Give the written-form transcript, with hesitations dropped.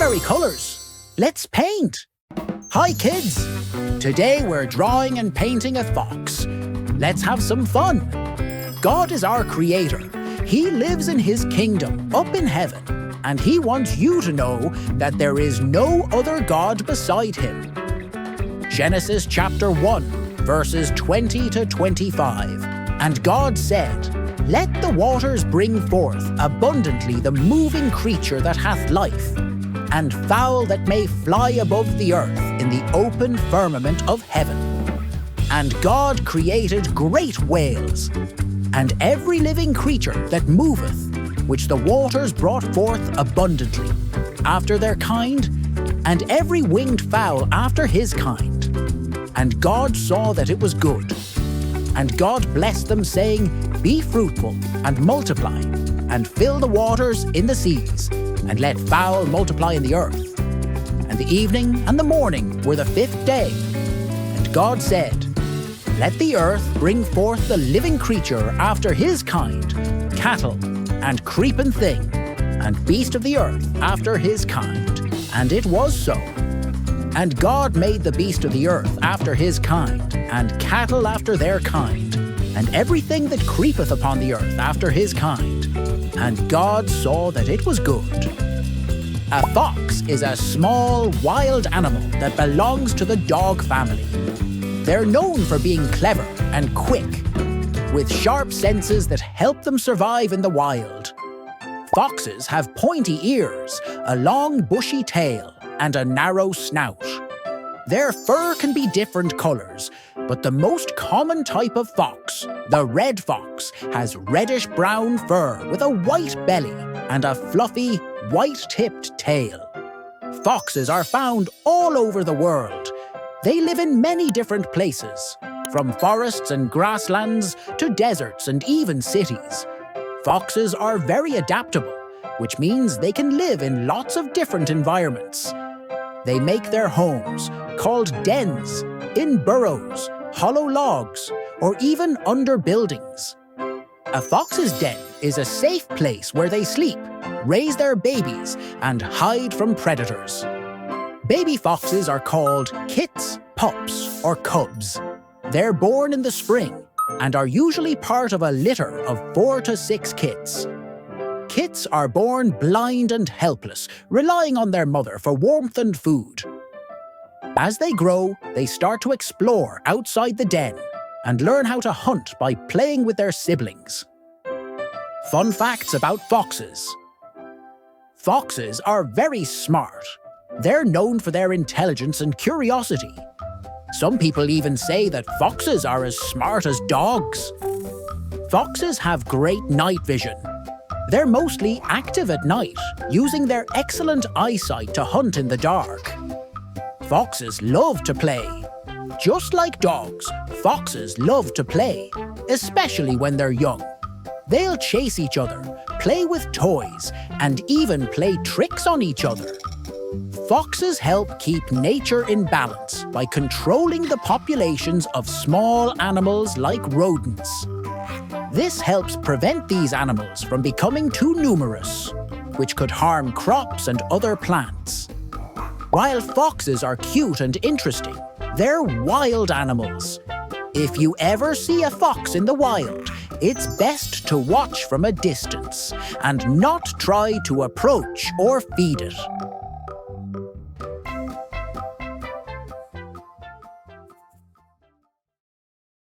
primary colors. Let's paint. Hi, kids. Today we're drawing and painting a fox. Let's have some fun. God is our creator. He lives in his kingdom up in heaven, and he wants you to know that there is no other God beside him. Genesis chapter 1, verses 20 to 25. And God said, "Let the waters bring forth abundantly the moving creature that hath life, and fowl that may fly above the earth in the open firmament of heaven. And God created great whales, and every living creature that moveth, which the waters brought forth abundantly, after their kind, and every winged fowl after his kind. And God saw that it was good. And God blessed them, saying, Be fruitful, and multiply, and fill the waters in the seas, and let fowl multiply in the earth. And the evening and the morning were the fifth day. And God said, Let the earth bring forth the living creature after his kind, cattle, and creeping thing, and beast of the earth after his kind. And it was so. And God made the beast of the earth after his kind, and cattle after their kind, and everything that creepeth upon the earth after his kind. And God saw that it was good. A fox is a small, wild animal that belongs to the dog family. They're known for being clever and quick, with sharp senses that help them survive in the wild. Foxes have pointy ears, a long bushy tail, and a narrow snout. Their fur can be different colors, but the most common type of fox, the red fox, has reddish-brown fur with a white belly and a fluffy, white-tipped tail. Foxes are found all over the world. They live in many different places, from forests and grasslands to deserts and even cities. Foxes are very adaptable, which means they can live in lots of different environments. They make their homes, called dens, in burrows, hollow logs, or even under buildings. A fox's den is a safe place where they sleep, raise their babies, and hide from predators. Baby foxes are called kits, pups, or cubs. They're born in the spring and are usually part of a litter of 4 to 6 kits. Kits are born blind and helpless, relying on their mother for warmth and food. As they grow, they start to explore outside the den and learn how to hunt by playing with their siblings. Fun facts about foxes. Foxes are very smart. They're known for their intelligence and curiosity. Some people even say that foxes are as smart as dogs. Foxes have great night vision. They're mostly active at night, using their excellent eyesight to hunt in the dark. Foxes love to play. Just like dogs, foxes love to play, especially when they're young. They'll chase each other, play with toys, and even play tricks on each other. Foxes help keep nature in balance by controlling the populations of small animals like rodents. This helps prevent these animals from becoming too numerous, which could harm crops and other plants. While foxes are cute and interesting, they're wild animals. If you ever see a fox in the wild, it's best to watch from a distance and not try to approach or feed it.